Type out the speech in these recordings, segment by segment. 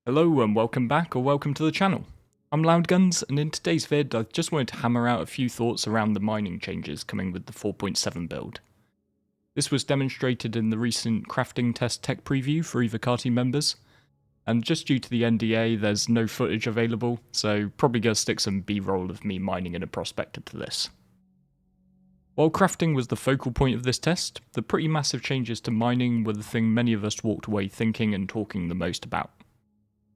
Hello and welcome back or welcome to the channel. I'm Loudguns, and in today's vid I just wanted to hammer out a few thoughts around the mining changes coming with the 4.7 build. This was demonstrated in the recent crafting test tech preview for Evocati members, and just due to the NDA there's no footage available, so probably gonna stick some B-roll of me mining in a prospector to this. While crafting was the focal point of this test, the pretty massive changes to mining were the thing many of us walked away thinking and talking the most about.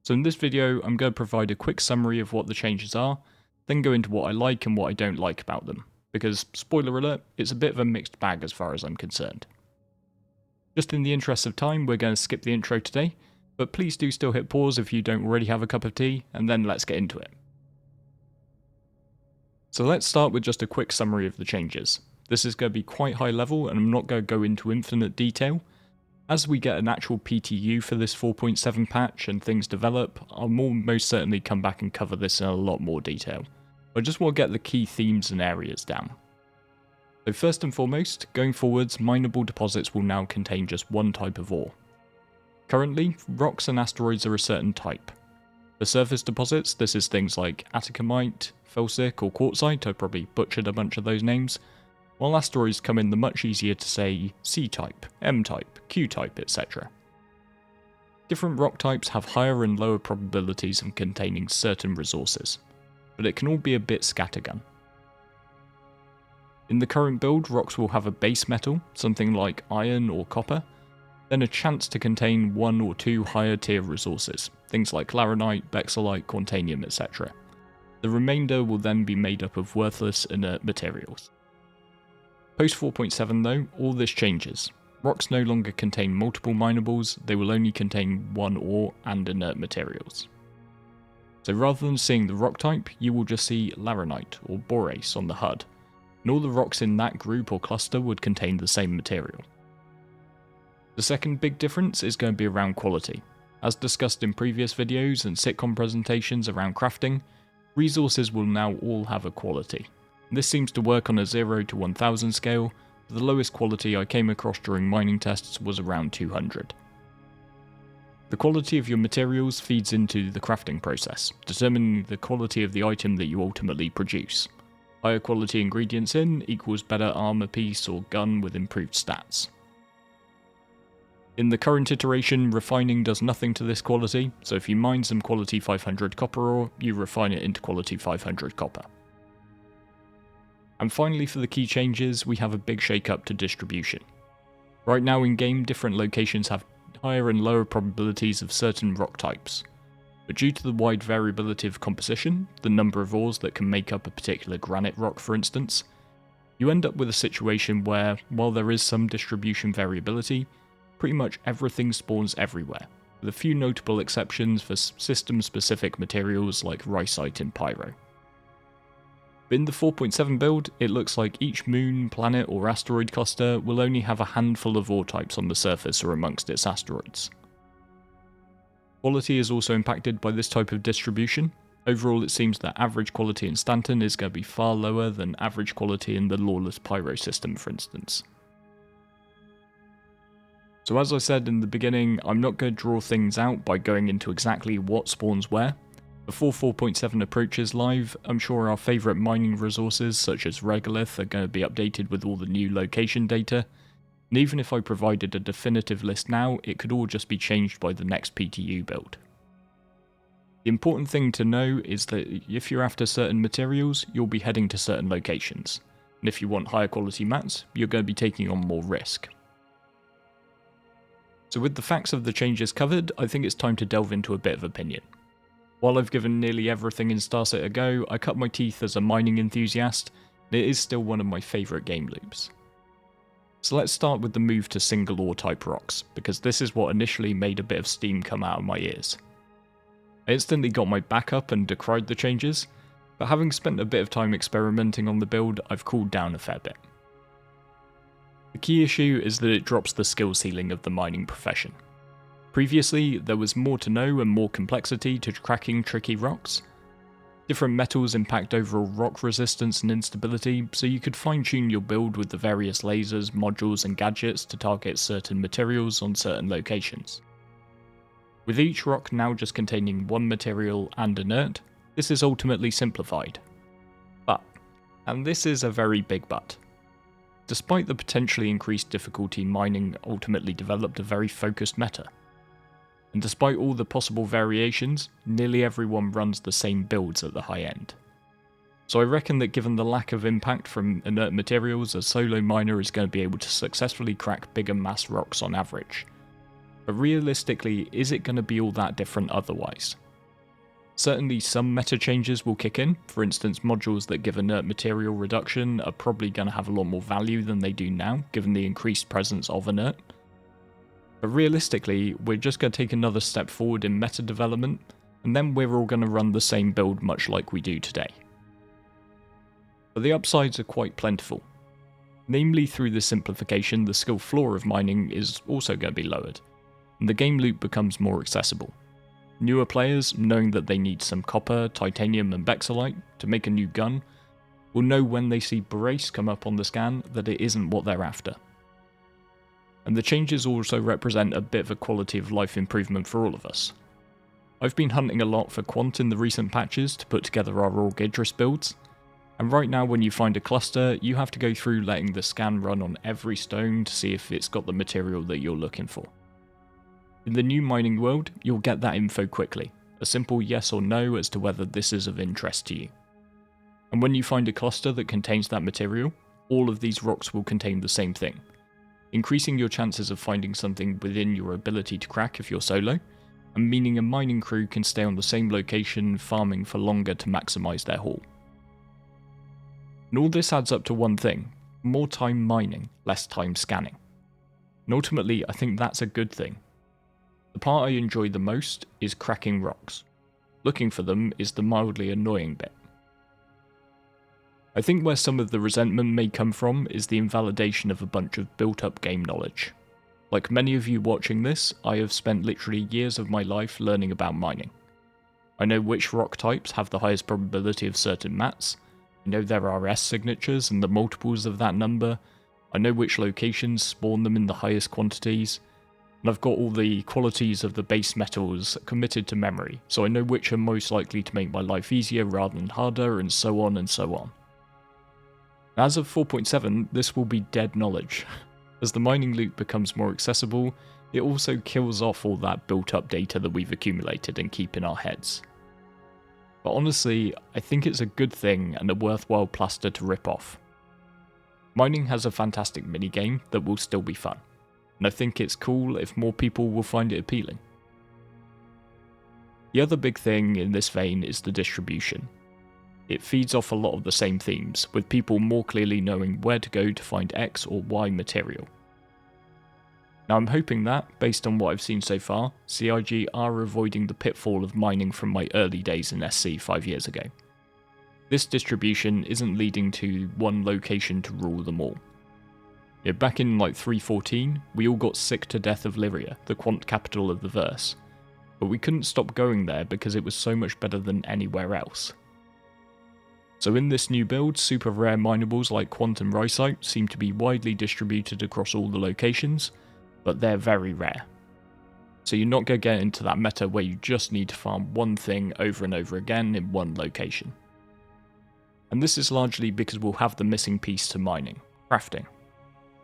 So in this video, I'm going to provide a quick summary of what the changes are, then go into what I like and what I don't like about them, because, spoiler alert, it's a bit of a mixed bag as far as I'm concerned. Just in the interest of time, we're going to skip the intro today, but please do still hit pause if you don't already have a cup of tea, and then let's get into it. So let's start with just a quick summary of the changes. This is going to be quite high level, and I'm not going to go into infinite detail. As we get an actual PTU for this 4.7 patch and things develop, I'll most certainly come back and cover this in a lot more detail. I just want to get the key themes and areas down. So first and foremost, going forwards, mineable deposits will now contain just one type of ore. Currently, rocks and asteroids are a certain type. For surface deposits, this is things like atacamite, felsic or quartzite, I probably butchered a bunch of those names, while asteroids come in the much easier to say C-type, M-type, Q-type, etc. Different rock types have higher and lower probabilities of containing certain resources, but it can all be a bit scattergun. In the current build, rocks will have a base metal, something like iron or copper, then a chance to contain one or two higher tier resources, things like laranite, bexolite, quantanium, etc. The remainder will then be made up of worthless inert materials. Post 4.7 though, all this changes. Rocks no longer contain multiple minables, they will only contain one ore and inert materials. So rather than seeing the rock type, you will just see laranite or borace on the HUD, and all the rocks in that group or cluster would contain the same material. The second big difference is going to be around quality. As discussed in previous videos and sitcom presentations around crafting, resources will now all have a quality. This seems to work on a 0 to 1000 scale, but the lowest quality I came across during mining tests was around 200. The quality of your materials feeds into the crafting process, determining the quality of the item that you ultimately produce. Higher quality ingredients in equals better armor piece or gun with improved stats. In the current iteration, refining does nothing to this quality, so if you mine some quality 500 copper ore, you refine it into quality 500 copper. And finally, for the key changes, we have a big shake-up to distribution. Right now in game, different locations have higher and lower probabilities of certain rock types, but due to the wide variability of composition, the number of ores that can make up a particular granite rock for instance, you end up with a situation where, while there is some distribution variability, pretty much everything spawns everywhere, with a few notable exceptions for system-specific materials like rhyolite and pyro. In the 4.7 build, it looks like each moon, planet or asteroid cluster will only have a handful of ore types on the surface or amongst its asteroids. Quality is also impacted by this type of distribution. Overall, it seems that average quality in Stanton is going to be far lower than average quality in the lawless pyro system, for instance. So as I said in the beginning, I'm not going to draw things out by going into exactly what spawns where. Before 4.7 approaches live, I'm sure our favourite mining resources such as regolith are going to be updated with all the new location data, and even if I provided a definitive list now, it could all just be changed by the next PTU build. The important thing to know is that if you're after certain materials, you'll be heading to certain locations, and if you want higher quality mats, you're going to be taking on more risk. So with the facts of the changes covered, I think it's time to delve into a bit of opinion. While I've given nearly everything in Starset a go, I cut my teeth as a mining enthusiast, and it is still one of my favourite game loops. So let's start with the move to single ore type rocks, because this is what initially made a bit of steam come out of my ears. I instantly got my back up and decried the changes, but having spent a bit of time experimenting on the build, I've cooled down a fair bit. The key issue is that it drops the skill ceiling of the mining profession. Previously, there was more to know and more complexity to cracking tricky rocks. Different metals impact overall rock resistance and instability, so you could fine-tune your build with the various lasers, modules and gadgets to target certain materials on certain locations. With each rock now just containing one material and inert, this is ultimately simplified. But, and this is a very big but, despite the potentially increased difficulty, mining ultimately developed a very focused meta. And despite all the possible variations, nearly everyone runs the same builds at the high end. So I reckon that given the lack of impact from inert materials, a solo miner is going to be able to successfully crack bigger mass rocks on average. But realistically, is it going to be all that different otherwise? Certainly some meta changes will kick in. For instance, modules that give inert material reduction are probably going to have a lot more value than they do now, given the increased presence of inert. But realistically, we're just going to take another step forward in meta development, and then we're all going to run the same build much like we do today. But the upsides are quite plentiful. Namely, through this simplification, the skill floor of mining is also going to be lowered, and the game loop becomes more accessible. Newer players, knowing that they need some copper, titanium and bexolite to make a new gun, will know when they see brace come up on the scan that it isn't what they're after. And the changes also represent a bit of a quality of life improvement for all of us. I've been hunting a lot for quant in the recent patches to put together our Org Idris builds, and right now when you find a cluster, you have to go through letting the scan run on every stone to see if it's got the material that you're looking for. In the new mining world, you'll get that info quickly, a simple yes or no as to whether this is of interest to you. And when you find a cluster that contains that material, all of these rocks will contain the same thing, increasing your chances of finding something within your ability to crack if you're solo, and meaning a mining crew can stay on the same location farming for longer to maximise their haul. And all this adds up to one thing: more time mining, less time scanning. And ultimately, I think that's a good thing. The part I enjoy the most is cracking rocks. Looking for them is the mildly annoying bit. I think where some of the resentment may come from is the invalidation of a bunch of built-up game knowledge. Like many of you watching this, I have spent literally years of my life learning about mining. I know which rock types have the highest probability of certain mats, I know their RS signatures and the multiples of that number, I know which locations spawn them in the highest quantities, and I've got all the qualities of the base metals committed to memory, so I know which are most likely to make my life easier rather than harder, and so on and so on. As of 4.7, this will be dead knowledge. As the mining loop becomes more accessible, it also kills off all that built-up data that we've accumulated and keep in our heads. But honestly, I think it's a good thing and a worthwhile plaster to rip off. Mining has a fantastic minigame that will still be fun, and I think it's cool if more people will find it appealing. The other big thing in this vein is the distribution. It feeds off a lot of the same themes, with people more clearly knowing where to go to find X or Y material. Now I'm hoping that, based on what I've seen so far, CIG are avoiding the pitfall of mining from my early days in SC 5 years ago. This distribution isn't leading to one location to rule them all. Yeah, back in 3.14, we all got sick to death of Lyria, the quant capital of the verse, but we couldn't stop going there because it was so much better than anywhere else. So in this new build, super rare minables like Quant and Rhycite seem to be widely distributed across all the locations, but they're very rare. So you're not going to get into that meta where you just need to farm one thing over and over again in one location. And this is largely because we'll have the missing piece to mining, crafting.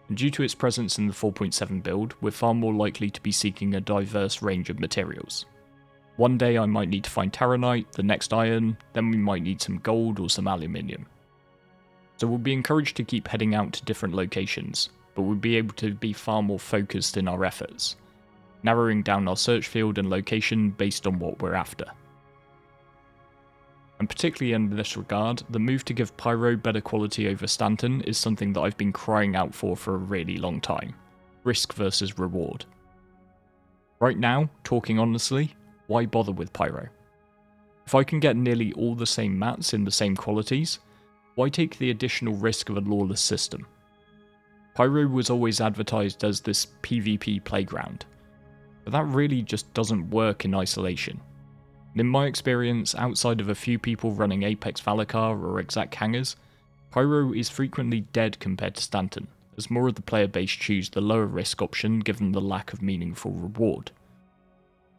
And due to its presence in the 4.7 build, we're far more likely to be seeking a diverse range of materials. One day I might need to find Taranite, the next iron, then we might need some gold or some aluminium. So we'll be encouraged to keep heading out to different locations, but we'll be able to be far more focused in our efforts, narrowing down our search field and location based on what we're after. And particularly in this regard, the move to give Pyro better quality over Stanton is something that I've been crying out for a really long time. Risk versus reward. Right now, talking honestly, why bother with Pyro? If I can get nearly all the same mats in the same qualities, why take the additional risk of a lawless system? Pyro was always advertised as this PvP playground, but that really just doesn't work in isolation. And in my experience, outside of a few people running Apex Valakar or Exact Hangers, Pyro is frequently dead compared to Stanton, as more of the player base choose the lower risk option given the lack of meaningful reward.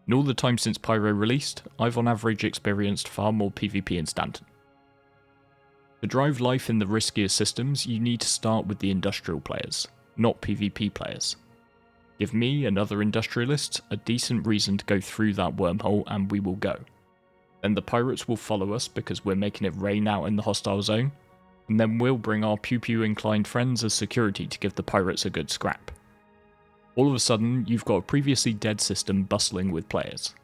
In all the time since Pyro released, I've on average experienced far more PvP in Stanton. To drive life in the riskier systems, you need to start with the industrial players, not PvP players. Give me and other industrialists a decent reason to go through that wormhole and we will go. Then the pirates will follow us because we're making it rain out in the hostile zone, and then we'll bring our pew-pew inclined friends as security to give the pirates a good scrap. All of a sudden, you've got a previously dead system bustling with players.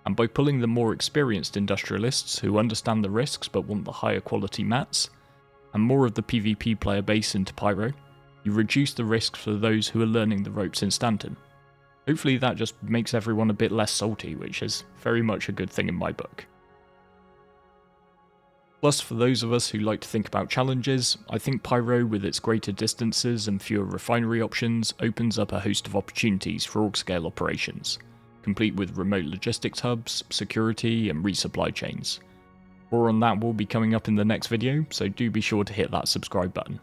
And by pulling the more experienced industrialists who understand the risks but want the higher quality mats, and more of the PvP player base into Pyro, you reduce the risks for those who are learning the ropes in Stanton. Hopefully that just makes everyone a bit less salty, which is very much a good thing in my book. Plus, for those of us who like to think about challenges, I think Pyro with its greater distances and fewer refinery options opens up a host of opportunities for org-scale operations, complete with remote logistics hubs, security and resupply chains. More on that will be coming up in the next video, so do be sure to hit that subscribe button.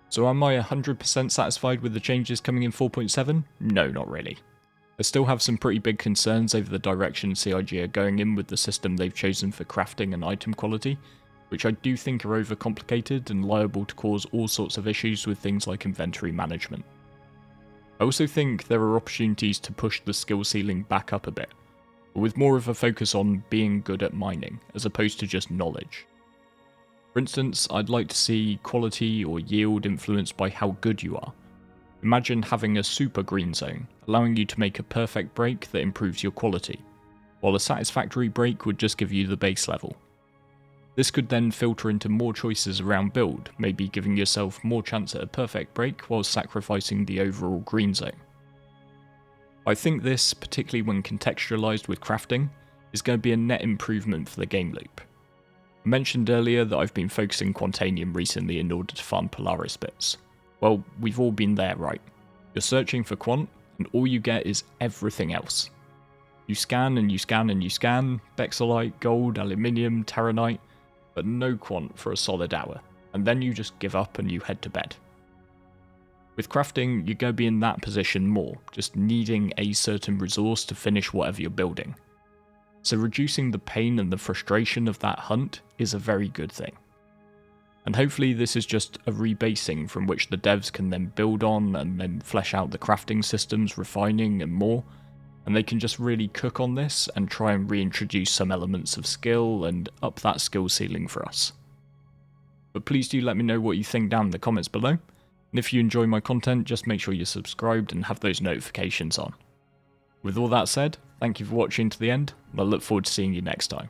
So am I 100% satisfied with the changes coming in 4.7? No, not really. I still have some pretty big concerns over the direction CIG are going in with the system they've chosen for crafting and item quality, which I do think are overcomplicated and liable to cause all sorts of issues with things like inventory management. I also think there are opportunities to push the skill ceiling back up a bit, but with more of a focus on being good at mining, as opposed to just knowledge. For instance, I'd like to see quality or yield influenced by how good you are. Imagine having a super green zone, allowing you to make a perfect break that improves your quality, while a satisfactory break would just give you the base level. This could then filter into more choices around build, maybe giving yourself more chance at a perfect break while sacrificing the overall green zone. I think this, particularly when contextualized with crafting, is going to be a net improvement for the game loop. I mentioned earlier that I've been focusing Quantanium recently in order to farm Polaris bits. Well, we've all been there, right? You're searching for Quant, and all you get is everything else. You scan and you scan and you scan, Bexolite, gold, aluminium, Terranite, but no Quant for a solid hour, and then you just give up and you head to bed. With crafting, you're going to be in that position more, just needing a certain resource to finish whatever you're building. So reducing the pain and the frustration of that hunt is a very good thing. And hopefully this is just a rebasing from which the devs can then build on and then flesh out the crafting systems, refining and more, and they can just really cook on this and try and reintroduce some elements of skill and up that skill ceiling for us. But please do let me know what you think down in the comments below, and if you enjoy my content just make sure you're subscribed and have those notifications on. With all that said, thank you for watching to the end, and I look forward to seeing you next time.